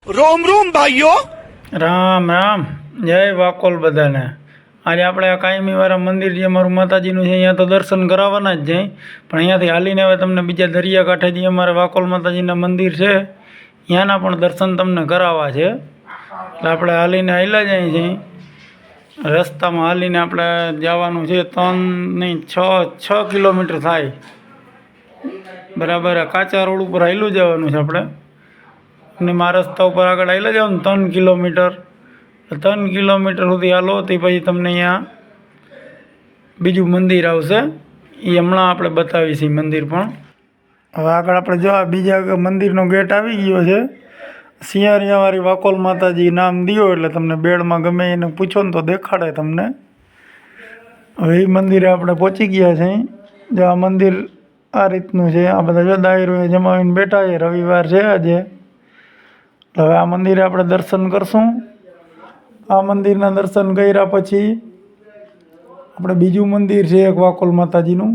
रोम रोम भाइयों। રામ રામ, જય વાકોલ બધાને। આજે આપણે આ કાયમીવાળા મંદિર જે અમારું માતાજીનું છે અહીંયા તો દર્શન કરાવવાના જ છે, પણ અહીંયાથી હાલીને હવે તમને બીજા દરિયાકાંઠે જે અમારે વાકોલ માતાજીના મંદિર છે ત્યાંના પણ દર્શન તમને કરાવવા છે। એટલે આપણે હાલીને હાલ્યા જાય છે, રસ્તામાં હાલીને આપણે જવાનું છે 3 નહીં 6 કિલોમીટર થાય બરાબર। આ કાચા રોડ ઉપર હાલ્યું જવાનું છે આપણે, અને મારા રસ્તા ઉપર આગળ હાલ્યા જાવ ને 3 કિલોમીટર, 3 કિલોમીટર સુધી હાલો તે પછી તમને અહીંયા બીજું મંદિર આવશે, એ હમણાં આપણે બતાવીશું મંદિર પણ। હવે આગળ આપણે જો આ બીજા મંદિરનો ગેટ આવી ગયો છે, સિંહરિયાવાળી વાકોલ માતાજી નામ દિયો એટલે તમને બેડમાં ગમે એને પૂછો ને તો દેખાડે તમને। હવે એ મંદિરે આપણે પહોંચી ગયા છે। જો આ મંદિર આ રીતનું છે, આ બધા જો દાયરો જમાવીને બેઠા છે, રવિવાર છે આજે। હવે આ મંદિરે આપણે દર્શન કરશું। આ મંદિરના દર્શન કર્યા પછી આપણે બીજું મંદિર છે એક વાકોલ માતાજીનું,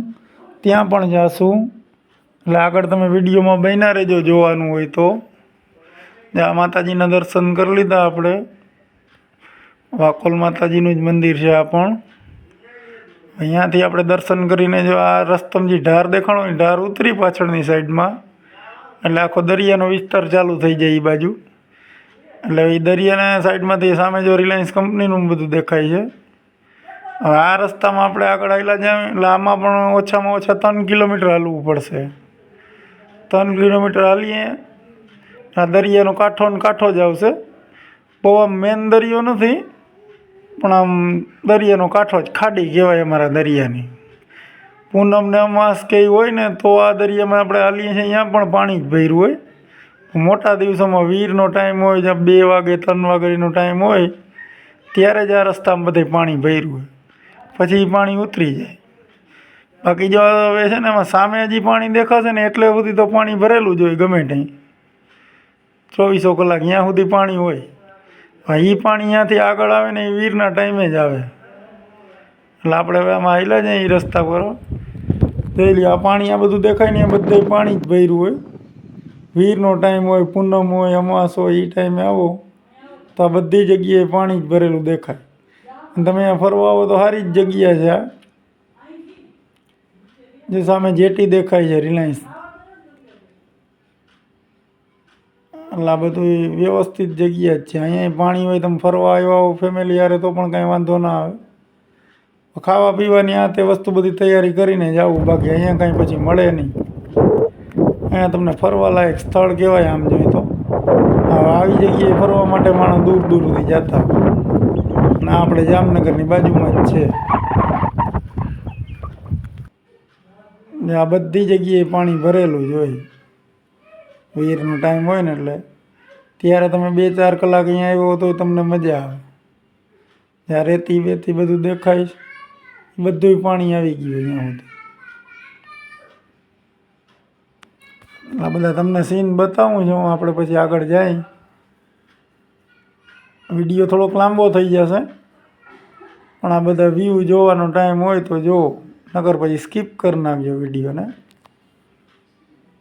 ત્યાં પણ જાશું। એટલે આગળ તમે વિડીયોમાં બન્યા રહેજો જોવાનું હોય તો। આ માતાજીના દર્શન કરી લીધા આપણે, વાકોલ માતાજીનું જ મંદિર છે આ પણ। અહીંયાથી આપણે દર્શન કરીને જો આ રસ્તામાં જે ઢાર દેખાણો એ ઢાર ઉતરી પાછળની સાઈડમાં, એટલે આખો દરિયાનો વિસ્તાર ચાલુ થઈ જાય એ બાજુ। એટલે એ દરિયાના સાઈડમાંથી સામે જો રિલાયન્સ કંપનીનું બધું દેખાય છે। હવે આ રસ્તામાં આપણે આગળ આવેલા જાય એટલે આમાં પણ ઓછામાં ઓછા 3 કિલોમીટર હાલવું પડશે। 3 કિલોમીટર હાલીએ આ દરિયાનો કાંઠો ને કાંઠો જ આવશે। બહુ આમ મેન દરિયો નથી, પણ આમ દરિયાનો કાંઠો જ, ખાડી કહેવાય અમારા દરિયાની। પૂનમ ને અમાસ કે હોય ને તો આ દરિયામાં આપણે હાલીએ છીએ, અહીંયા પણ પાણી જ ભર્યું હોય। મોટા દિવસોમાં વીરનો ટાઈમ હોય, જ્યાં 2 વાગે 3 વાગ્યાનો ટાઈમ હોય ત્યારે જ આ રસ્તામાં બધે પાણી ભર્યું હોય, પછી પાણી ઉતરી જાય। બાકી જો હવે છે ને એમાં સામે હજી પાણી દેખાશે ને એટલે સુધી તો પાણી ભરેલું જ હોય, ગમે ત્યાં 24 કલાક ત્યાં સુધી પાણી હોય। એ પાણી અહીંયાથી આગળ આવે ને એ વીરના ટાઈમે જ આવે। એટલે આપણે હવે આમાં હાલ્યા જાય એ રસ્તા પર જોઈ લે, આ પાણી આ બધું દેખાય ને એ બધે પાણી જ ભર્યું હોય। વીરનો ટાઈમ હોય, પૂનમ હોય, અમાસ હોય, એ ટાઈમે આવો તો આ બધી જગ્યાએ પાણી જ ભરેલું દેખાય। અને તમે અહીંયા ફરવા આવો તો સારી જ જગ્યા છે આ, જે સામે જેટી દેખાય છે રિલાયન્સ, એટલે આ બધું વ્યવસ્થિત જગ્યા જ છે। અહીંયા પાણી હોય, તમે ફરવા આવ્યા હો ફેમિલી યારે તો પણ કાંઈ વાંધો ના આવે। ખાવા પીવાની આ તે વસ્તુ બધી તૈયારી કરીને જ આવવું, બાકી અહીંયા કાંઈ પછી મળે નહીં। અહીંયા તમને ફરવાલાયક સ્થળ કહેવાય આમ જોઈએ તો। આવી જગ્યાએ ફરવા માટે માણસ દૂર દૂરથી જતા હોય, અને આપણે જામનગરની બાજુમાં જ છે। આ બધી જગ્યાએ પાણી ભરેલું જ હોય, વીરનો ટાઈમ હોય ને એટલે ત્યારે તમે 2-4 કલાક અહીંયા આવ્યો તો તમને મજા આવે। ત્યાં રેતી વેતી બધું દેખાય, બધું પાણી આવી ગયું અહીંયા સુધી। આ બધા તમને સીન બતાવું છું, આપણે પછી આગળ જાય। વિડીયો થોડોક લાંબો થઈ જશે, પણ આ બધા વ્યૂ જોવાનો ટાઈમ હોય તો જુઓ, નકર પછી સ્કીપ કરી નાખજો વિડીયોને,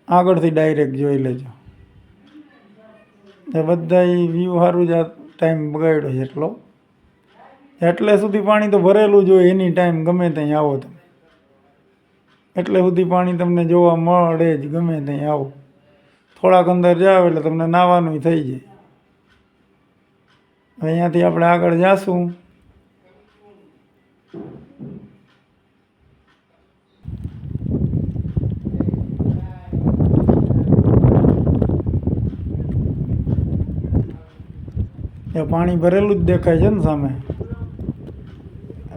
આગળથી ડાયરેક્ટ જોઈ લેજો। એ બધા વ્યૂ સારું જ આ ટાઈમ બગાડ્યો છે એટલો, એટલે સુધી પાણી તો ભરેલું જ હોય એની ટાઈમ, ગમે ત્યાં આવો તમે એટલે સુધી પાણી તમને જોવા મળે જ, ગમે ત્યાં આવો। થોડાક અંદર જાઓ એટલે તમને નાહવાનું થઈ જાય। અહીંયાથી આપણે આગળ જાશું। પાણી ભરેલું જ દેખાય છે ને સામે,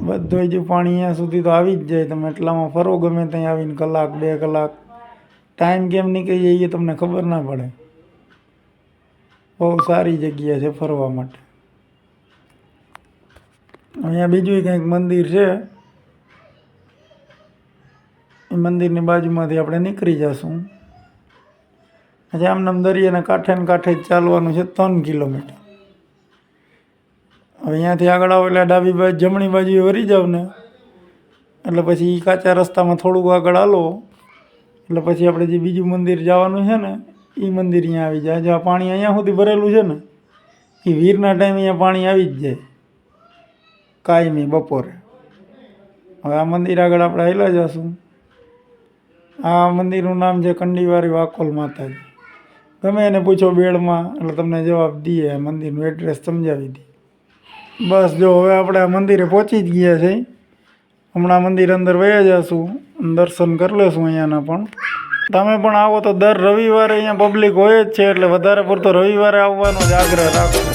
બધું જ પાણી અહીંયા સુધી તો આવી જ જાય। તમે એટલામાં ફરો ગમે ત્યાં આવીને 1-2 કલાક, ટાઈમ કેમ નીકળી જાય એ તમને ખબર ના પડે। બહુ સારી જગ્યા છે ફરવા માટે। અહીંયા બીજું કંઈક મંદિર છે, એ મંદિરની બાજુમાંથી આપણે નીકળી જશું। પછી આમનામ દરિયાના કાંઠે ને કાંઠે જ ચાલવાનું છે 3 કિલોમીટર। હવે અહીંયાથી આગળ આવો એટલે ડાબી બાજુ જમણી બાજુએ વળી જાવ ને એટલે પછી કાચા રસ્તામાં થોડુંક આગળ હાલો એટલે પછી આપણે જે બીજું મંદિર જવાનું છે ને એ મંદિર અહીંયા આવી જાય. જો આ પાણી અહીંયા સુધી ભરેલું છે ને એ વીરના ટાઈમે અહીંયા પાણી આવી જ જાય કાયમી બપોરે. હવે આ મંદિર આગળ આપણે હાલ્યા જશું. આ મંદિરનું નામ છે કંડીવારી વાકોલ માતાજી. ગમે એને પૂછો બેડમાં એટલે તમને જવાબ દઈએ, મંદિરનું એડ્રેસ સમજાવી દઈએ. બસ જો હવે આપણે આ મંદિરે પહોંચી જ ગયા છે. હમણાં મંદિર અંદર વયા જશું, દર્શન કરી લેશું અહીંયાના. પણ તમે પણ આવો તો દર રવિવારે અહીંયા પબ્લિક હોય જ છે, એટલે વધારે પૂરતો રવિવારે આવવાનો જ આગ્રહ રાખો.